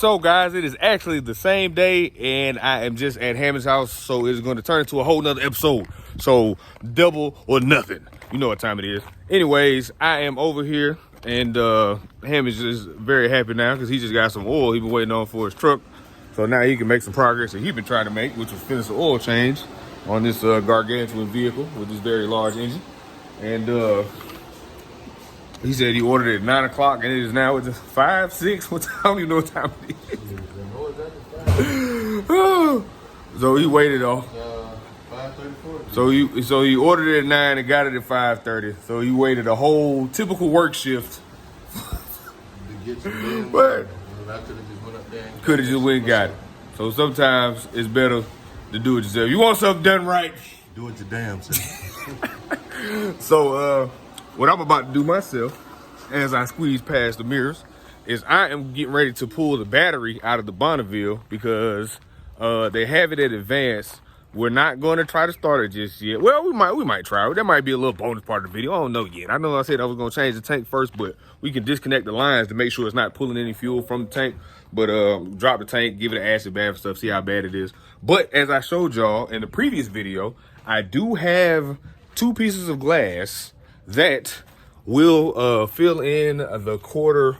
So guys, it is actually the same day and I am just at Hammond's house, so it's going to turn into a whole nother episode. So double or nothing. You know what time it is. Anyways, I am over here and Hammond's just very happy now because he just got some oil he's been waiting on for his truck. So now he can make some progress that he's been trying to make, which was finish the oil change on this gargantuan vehicle with this very large engine. And he said he ordered it at 9 o'clock and it is now, it's 5, 6, what time? I don't even know what time it is. So he waited on. 5:34. So he ordered it at 9 and got it at 5:30. So he waited a whole typical work shift. To get some But I could have just went up there and could have just went and got it. So sometimes it's better to do it yourself. You want something done right, do it your damn self. So what I'm about to do myself, as I squeeze past the mirrors, is I am getting ready to pull the battery out of the Bonneville because they have it at advance. We're not going to try to start it just yet. Well, we might try. That might be a little bonus part of the video. I don't know yet. I know I said I was going to change the tank first, but we can disconnect the lines to make sure it's not pulling any fuel from the tank. But drop the tank, give it an acid bath and stuff, see how bad it is. But as I showed y'all in the previous video, I do have 2 pieces of glass that will fill in the quarter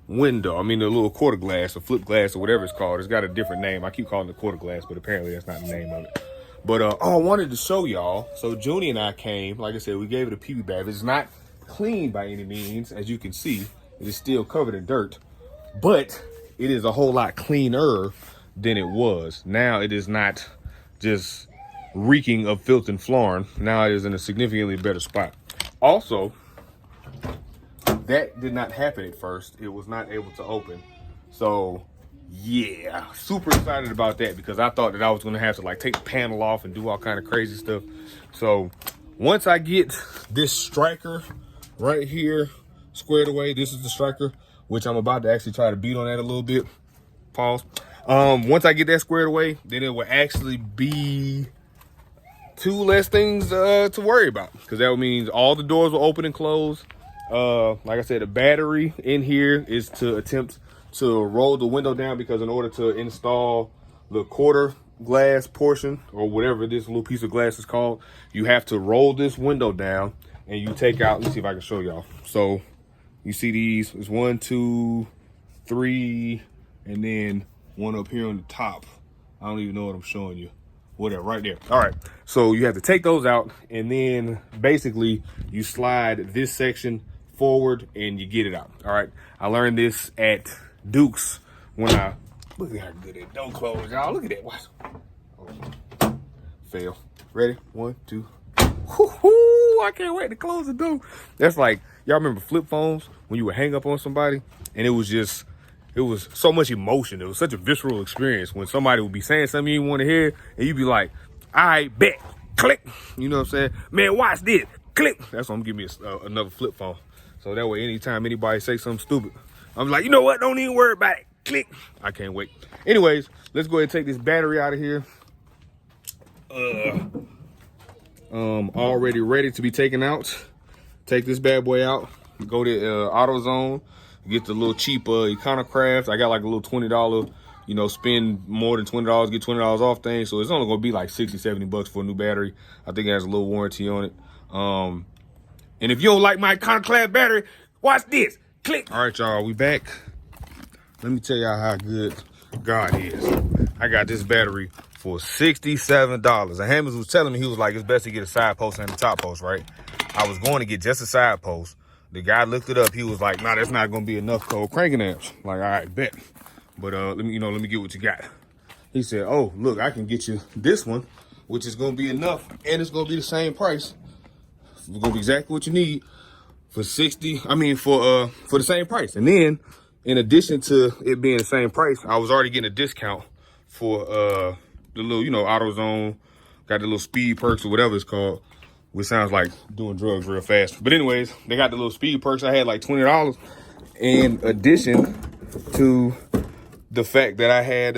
window. I mean, the little quarter glass or flip glass or whatever it's called. It's got a different name. I keep calling it quarter glass, but apparently that's not the name of it. But I wanted to show y'all. So Junie and I came, like I said, we gave it a PB bath. It's not clean by any means. As you can see, it is still covered in dirt, but it is a whole lot cleaner than it was. Now it is not just reeking of filth and flarn. Now it is in a significantly better spot. Also, that did not happen at first. It was not able to open. So yeah, super excited about that because I thought that I was gonna have to like take the panel off and do all kind of crazy stuff. So once I get this striker right here squared away, this is the striker, which I'm about to actually try to beat on that a little bit. Pause. Once I get that squared away, then it will actually be 2 less things to worry about, because that means all the doors will open and close. Like I said, the battery in here is to attempt to roll the window down, because in order to install the quarter glass portion or whatever this little piece of glass is called, you have to roll this window down and you take out, let's see if I can show y'all. So you see these, it's 1, 2, 3, and then one up here on the top. I don't even know what I'm showing you. Whatever, right there. All right, so you have to take those out, and then basically you slide this section forward and you get it out. All right, I learned this at Duke's when I, look at how good it don't close, y'all. Look at that. Watch. Oh, fail. Ready? 1, 2. Woo-hoo, I can't wait to close the door. That's like, y'all remember flip phones when you would hang up on somebody and it was so much emotion. It was such a visceral experience when somebody would be saying something you didn't want to hear and you'd be like, I bet, click. You know what I'm saying? Man, watch this, click. That's why I'm giving me another flip phone. So that way, anytime anybody say something stupid, I'm like, you know what? Don't even worry about it. Click. I can't wait. Anyways, let's go ahead and take this battery out of here. Already ready to be taken out. Take this bad boy out. Go to AutoZone. Get the little cheap Econocraft. I got like a little $20, you know, spend more than $20, get $20 off thing. So it's only gonna be like 60, 70 bucks for a new battery. I think it has a little warranty on it. And if you don't like my Econoclass battery, watch this. Click. All right, y'all, we back. Let me tell y'all how good God is. I got this battery for $67. And Hammers was telling me, he was like, it's best to get a side post and a top post, right? I was going to get just a side post. The guy looked it up. He was like, nah, that's not going to be enough cold cranking amps. Like, all right, bet. But let me get what you got. He said, oh, look, I can get you this one, which is going to be enough. And it's going to be the same price. It's going to be exactly what you need for for the same price. And then in addition to it being the same price, I was already getting a discount for the little, you know, AutoZone, got the little speed perks or whatever it's called, which sounds like doing drugs real fast. But anyways, they got the little speed perks. I had like $20 in addition to the fact that I had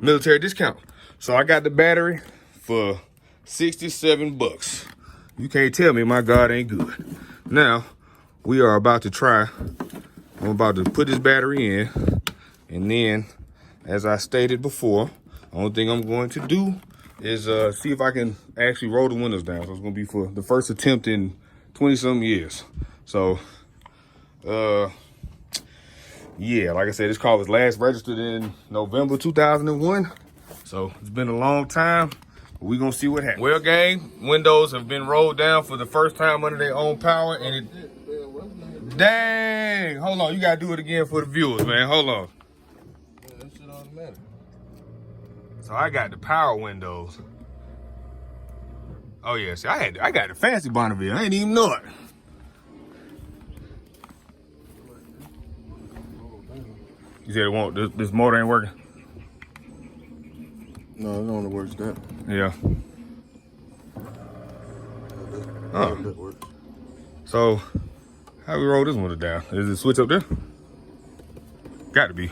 military discount. So I got the battery for 67 bucks. You can't tell me my God ain't good. Now, we are about to try. I'm about to put this battery in. And then, as I stated before, the only thing I'm going to do is see if I can actually roll the windows down. So it's going to be for the first attempt in 20-something years. So, yeah, like I said, this car was last registered in November 2001. So it's been a long time. We're going to see what happens. Well, gang, windows have been rolled down for the first time under their own power. And it... Dang! Hold on, you got to do it again for the viewers, man. Hold on. Yeah, that shit automatic. So I got the power windows. Oh, yeah, see, I got the fancy Bonneville. I ain't even know it. You said it won't, this motor ain't working? No, it only works that. Yeah. That works. So, how we roll this one down? Is it switch up there? Got to be.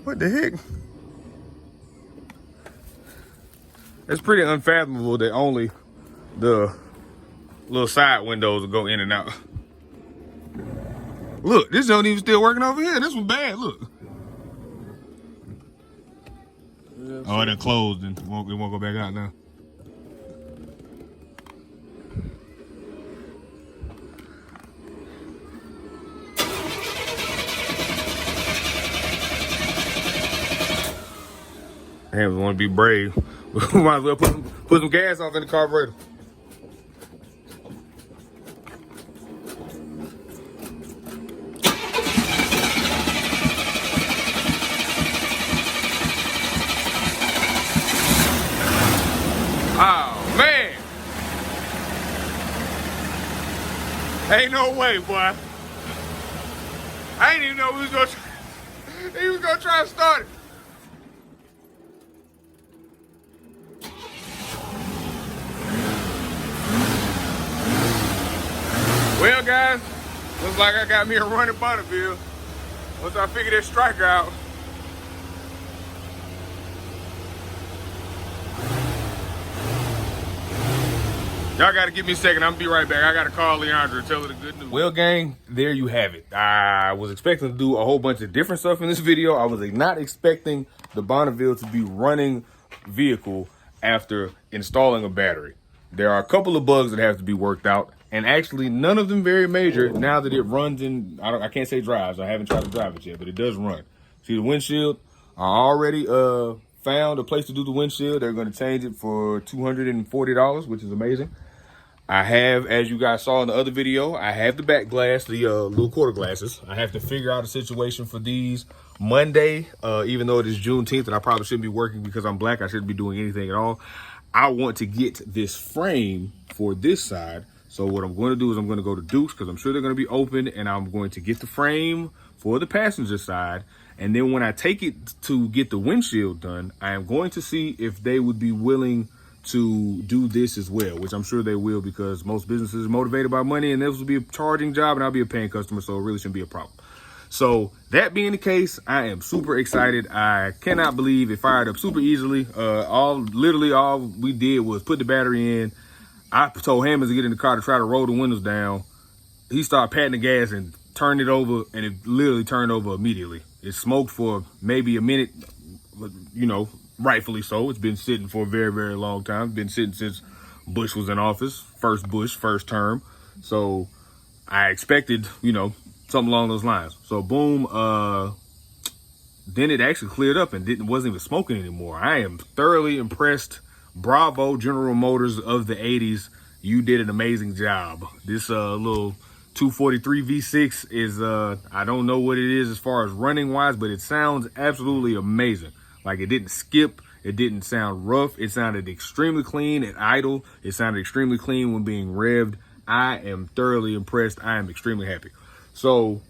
What the heck? It's pretty unfathomable that only the little side windows will go in and out. Look, this don't even still working over here. This one bad, look. Yeah, Oh, it done closed and it won't go back out now. Damn, we want to be brave. We might as well put some gas off in the carburetor. Oh, man. Ain't no way, boy. I didn't even know he was gonna try to start it. Well, guys, looks like I got me a run at Bonneville. Once I figure this striker out. Y'all gotta give me a second. I'm gonna be right back. I gotta call Leandra and tell her the good news. Well, gang, there you have it. I was expecting to do a whole bunch of different stuff in this video. I was not expecting the Bonneville to be running vehicle after installing a battery. There are a couple of bugs that have to be worked out, and actually none of them very major now that it runs in, I can't say drives. I haven't tried to drive it yet, but it does run. See the windshield? I already found a place to do the windshield. They're gonna change it for $240, which is amazing. I have, as you guys saw in the other video, I have the back glass, the little quarter glasses. I have to figure out a situation for these Monday, even though it is Juneteenth and I probably shouldn't be working because I'm black. I shouldn't be doing anything at all. I want to get this frame for this side. So what I'm going to do is I'm going to go to Duke's because I'm sure they're going to be open, and I'm going to get the frame for the passenger side. And then when I take it to get the windshield done, I am going to see if they would be willing to do this as well, which I'm sure they will because most businesses are motivated by money, and this will be a charging job and I'll be a paying customer, so it really shouldn't be a problem. So that being the case, I am super excited. I cannot believe it fired up super easily. Literally all we did was put the battery in. I told Hammers to get in the car to try to roll the windows down. He started patting the gas and turned it over, and it literally turned over immediately. It smoked for maybe a minute, you know, rightfully so. It's been sitting for a very, very long time. It's been sitting since Bush was in office, first Bush, first term. So I expected, you know, something along those lines. So boom, then it actually cleared up and wasn't even smoking anymore. I am thoroughly impressed. Bravo, General Motors of the 80s. You did an amazing job. This little 243 V6 is, I don't know what it is as far as running wise, but it sounds absolutely amazing. Like, it didn't skip. It didn't sound rough. It sounded extremely clean at idle. It sounded extremely clean when being revved. I am thoroughly impressed. I am extremely happy. So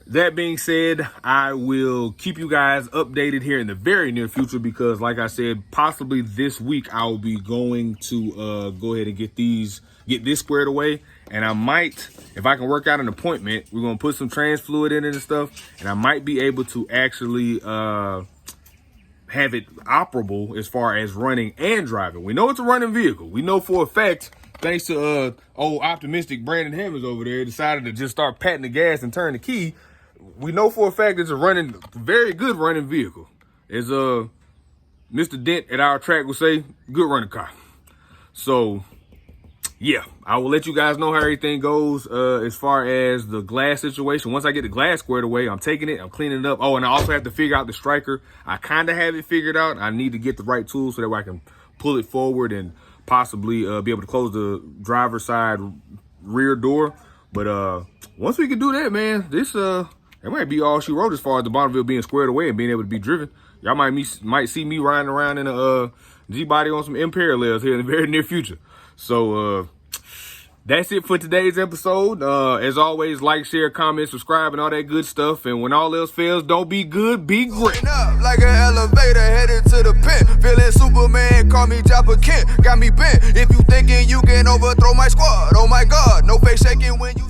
that being said, I will keep you guys updated here in the very near future because, like I said, possibly this week I will be going to go ahead and get this squared away. And I might, if I can work out an appointment, we're going to put some trans fluid in it and stuff. And I might be able to actually have it operable as far as running and driving. We know it's a running vehicle. We know for a fact, thanks to old optimistic Brandon Hammers over there, decided to just start patting the gas and turn the key. we know for a fact it's a very good running vehicle. As Mr. Dent at our track would say, good running car. So yeah, I will let you guys know how everything goes as far as the glass situation. Once I get the glass squared away, I'm taking it, I'm cleaning it up. Oh, and I also have to figure out the striker. I kind of have it figured out. I need to get the right tools so that way I can pull it forward and possibly be able to close the driver's side rear door. But once we can do that, man, this it might be all she wrote as far as the Bonneville being squared away and being able to be driven. Y'all might see me riding around in a G-body on some M parallels here in the very near future. So that's it for today's episode. As always, like, share, comment, subscribe, and all that good stuff. And when all else fails, don't be good, be great. Up like an elevator headed to the pen. Feeling Superman, call me Joppa Kent. Got me bent. If you thinking you can overthrow my squad, oh my God, no face shaking when you